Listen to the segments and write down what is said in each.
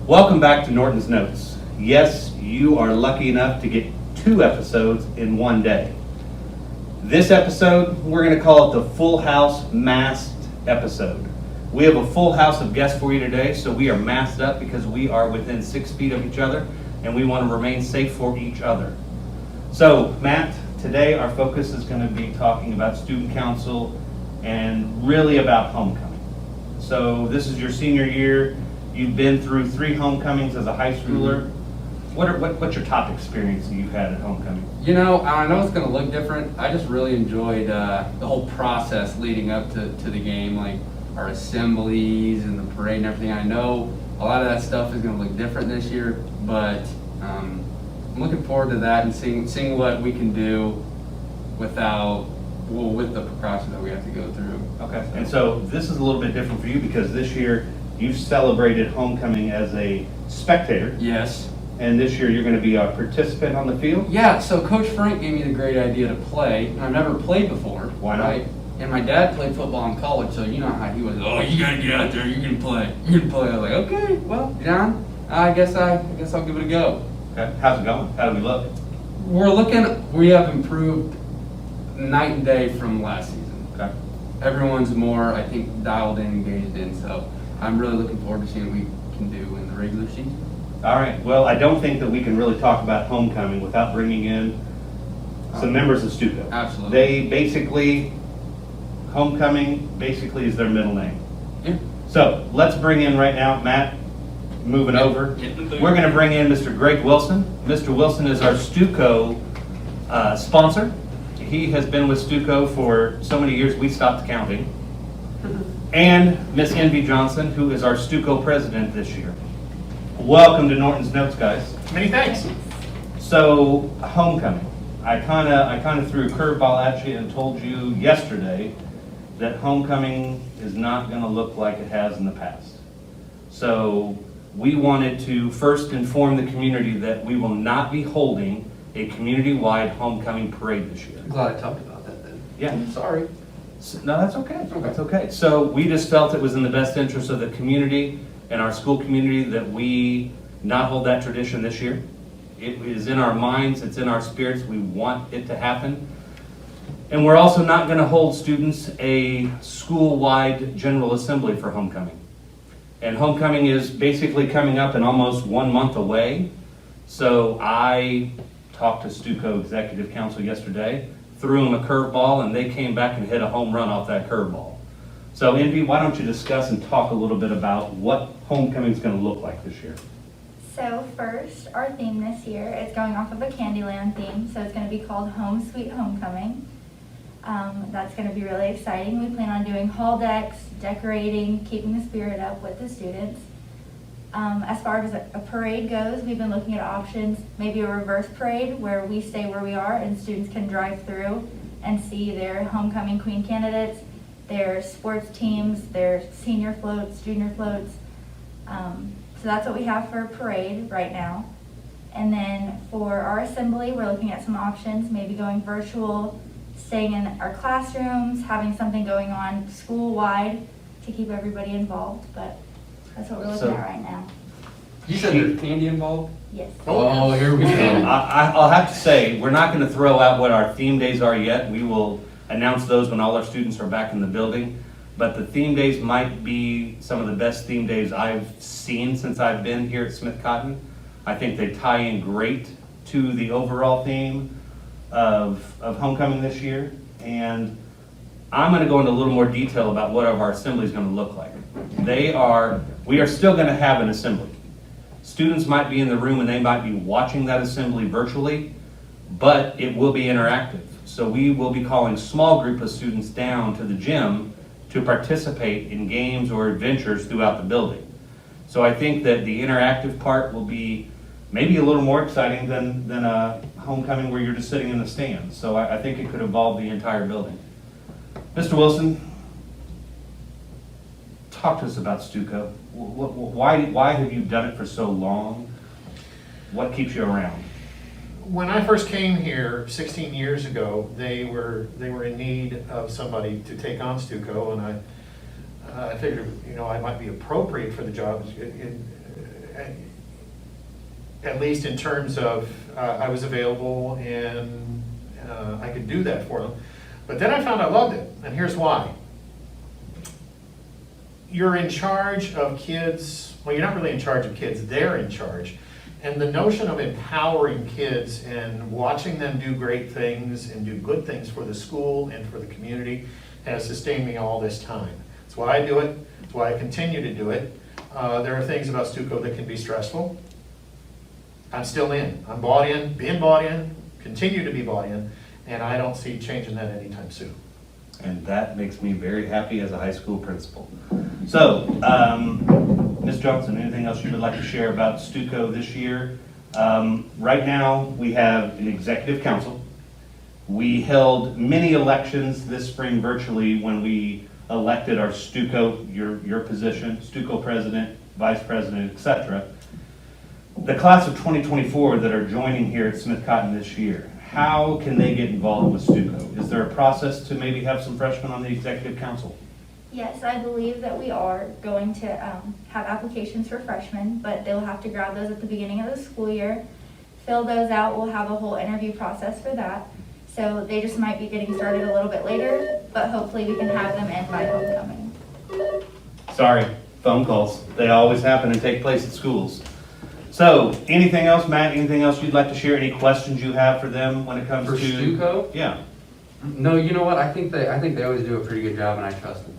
Welcome back to Norton's Notes. Yes, you are lucky enough to get 2 episodes in one day. This episode, we're going to call it the Full House Masked episode. We have a full house of guests for you today, so we are masked up because we are within 6 feet of each other and we want to remain safe for each other. So, Matt, today our focus is going to be talking about student council and really about homecoming. So, this is your senior year. You've been through 3 homecomings as a high schooler. What's your top experience that you've had at homecoming? You know, I know it's going to look different. I just really enjoyed the whole process leading up to the game, like our assemblies and the parade and everything. I know a lot of that stuff is going to look different this year, but I'm looking forward to that and seeing what we can do with the precautions that we have to go through. Okay, and so this is a little bit different for you because this year you've celebrated homecoming as a spectator. Yes. And this year you're going to be a participant on the field? Yeah, so Coach Frank gave me the great idea to play, and I've never played before. Why not? Right? And my dad played football in college, so you know how he was, oh, you gotta get out there, you can play. You can play. I was like, okay, well, John, I guess I'll give it a go. Okay, how's it going? How do we look? We have improved night and day from last season. Okay. Everyone's more, I think, dialed in, engaged in, so I'm really looking forward to seeing what we can do in the regular season. All right, well, I don't think that we can really talk about homecoming without bringing in some members of StuCo. Absolutely. They basically, homecoming basically is their middle name. Yeah. So let's bring in right now, Matt, moving over. We're going to bring in Mr. Greg Willson. Mr. Willson is our StuCo sponsor. He has been with StuCo for so many years we stopped counting. And Miss Envy Johnson, who is our StuCo president this year. Welcome to Norton's Notes, guys. Many thanks. So, homecoming. I kind of threw a curveball at you and told you yesterday that homecoming is not going to look like it has in the past. So, we wanted to first inform the community that we will not be holding a community-wide homecoming parade this year. I'm glad I talked about that then. Yeah. Sorry. No, that's okay. That's okay. So we just felt it was in the best interest of the community and our school community that we not hold that tradition this year. It is in our minds, it's in our spirits, we want it to happen. And we're also not going to hold students a school-wide general assembly for homecoming. And homecoming is basically coming up in almost 1 month away. So I talked to StuCo Executive Council yesterday, threw them a curveball, and they came back and hit a home run off that curveball. So Envy, why don't you discuss and talk a little bit about what homecoming is going to look like this year? So first, our theme this year is going off of a Candyland theme, so it's going to be called Home Sweet Homecoming. That's going to be really exciting. We plan on doing hall decks, decorating, keeping the spirit up with the students. As far as a parade goes, we've been looking at options, maybe a reverse parade where we stay where we are and students can drive through and see their homecoming queen candidates, their sports teams, their senior floats, junior floats. So that's what we have for a parade right now. And then for our assembly, we're looking at some options, maybe going virtual, staying in our classrooms, having something going on school-wide to keep everybody involved, but that's what we're looking at right now. You said there's candy involved? Yes. Oh, here we go. I'll have to say, we're not going to throw out what our theme days are yet. We will announce those when all our students are back in the building. But the theme days might be some of the best theme days I've seen since I've been here at Smith Cotton. I think they tie in great to the overall theme of homecoming this year. And I'm going to go into a little more detail about what our assembly is going to look like. We are still going to have an assembly. Students might be in the room and they might be watching that assembly virtually, but it will be interactive. So we will be calling small group of students down to the gym to participate in games or adventures throughout the building. So I think that the interactive part will be maybe a little more exciting than a homecoming where you're just sitting in the stands. So I think it could involve the entire building. Mr. Willson, talk to us about StuCo. Why have you done it for so long? What keeps you around? When I first came here 16 years ago, they were in need of somebody to take on StuCo, and I figured, I might be appropriate for the job. at least in terms of, I was available and I could do that for them. But then I found I loved it, and here's why. You're in charge of kids, well, you're not really in charge of kids, they're in charge. And the notion of empowering kids and watching them do great things and do good things for the school and for the community has sustained me all this time. That's why I do it, that's why I continue to do it. There are things about StuCo that can be stressful. I'm still in, I'm bought in, been bought in, continue to be bought in, and I don't see changing that anytime soon. And that makes me very happy as a high school principal. So, Ms. Johnson, anything else you would like to share about StuCo this year? Right now, we have an executive council. We held many elections this spring virtually when we elected our StuCo, your position, StuCo president, vice president, etc. The class of 2024 that are joining here at Smith Cotton this year, how can they get involved with StuCo? Is there a process to maybe have some freshmen on the executive council? Yes, I believe that we are going to have applications for freshmen, but they'll have to grab those at the beginning of the school year, fill those out. We'll have a whole interview process for that. So they just might be getting started a little bit later, but hopefully we can have them in by homecoming. Sorry, phone calls. They always happen and take place at schools. So, anything else, Matt? Anything else you'd like to share? Any questions you have for them when it comes For to StuCo? Yeah. No, you know what? I think they always do a pretty good job, and I trust them.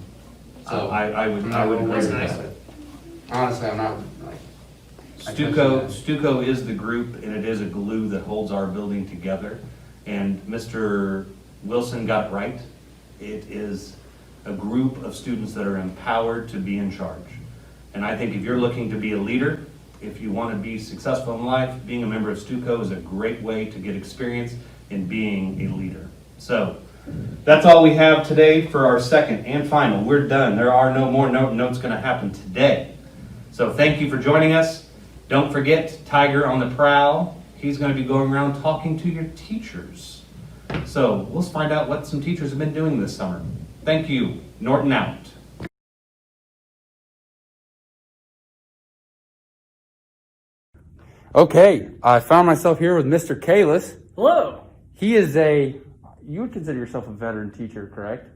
So I would agree with that. Honestly, I'm not like I trust you guys. StuCo is the group, and it is a glue that holds our building together. And Mr. Willson got it right. It is a group of students that are empowered to be in charge. And I think if you're looking to be a leader, if you want to be successful in life, being a member of StuCo is a great way to get experience in being a leader. So that's all we have today for our second and final. We're done. There are no more notes going to happen today. So thank you for joining us. Don't forget Tiger on the Prowl. He's going to be going around talking to your teachers. So we'll find out what some teachers have been doing this summer. Thank you. Norton out. Okay, I found myself here with Mr. Kalis. Hello. He is you would consider yourself a veteran teacher, correct?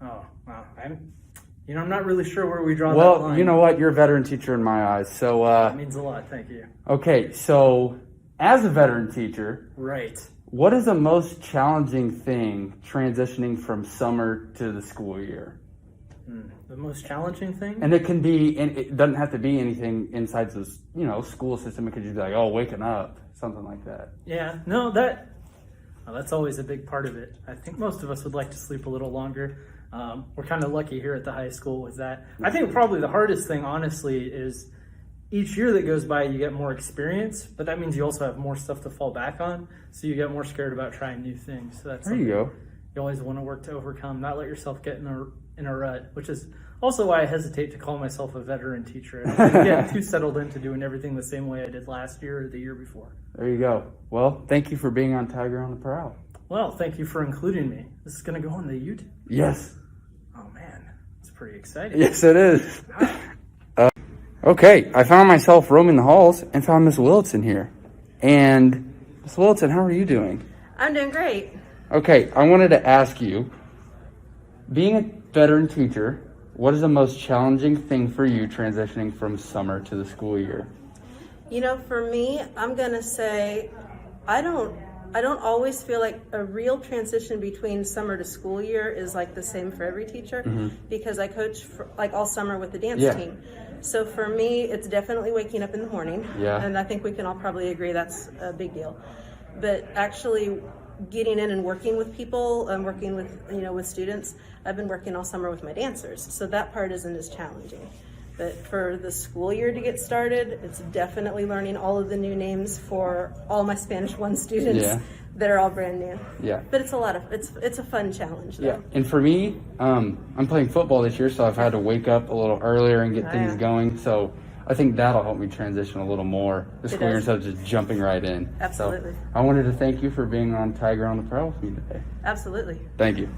Oh, wow. I'm not really sure where we draw that Well, line. you know what? You're a veteran teacher in my eyes. So, That means a lot. Thank you. okay, so as a veteran teacher, Right. what is the most challenging thing transitioning from summer to the school year? The most challenging thing? And it doesn't have to be anything inside the, school system. It could just be like, oh, waking up, something like that. Yeah. No, that's always a big part of it. I think most of us would like to sleep a little longer. We're kind of lucky here at the high school with that. I think probably the hardest thing, honestly, is each year that goes by, you get more experience, but that means you also have more stuff to fall back on. So you get more scared about trying new things. So that's There you go. You always want to work to overcome, not let yourself get in a rut, which is also why I hesitate to call myself a veteran teacher. I don't get too settled into doing everything the same way I did last year or the year before. There you go. Well, thank you for being on Tiger on the Prowl. Well, thank you for including me. This is going to go on the YouTube. Yes. Oh man, it's pretty exciting. Yes, it is. Okay, I found myself roaming the halls and found Miss Willson here. And Miss Willson, how are you doing? I'm doing great. Okay, I wanted to ask you, being a veteran teacher, what is the most challenging thing for you transitioning from summer to the school year? For me, I'm gonna say I don't always feel like a real transition between summer to school year is like the same for every teacher because I coach all summer with the dance team. So for me, it's definitely waking up in the morning. Yeah. And I think we can all probably agree that's a big deal. But actually getting in and working with people and working with students, I've been working all summer with my dancers. So that part isn't as challenging. But for the school year to get started, it's definitely learning all of the new names for all my Spanish 1 students that are all brand new. Yeah. But it's a fun challenge though. Yeah, and for me, I'm playing football this year, so I've had to wake up a little earlier and get things going. So I think that'll help me transition a little more this school year instead of just jumping right in. Absolutely. So I wanted to thank you for being on Tiger on the Prowl with me today. Absolutely. Thank you.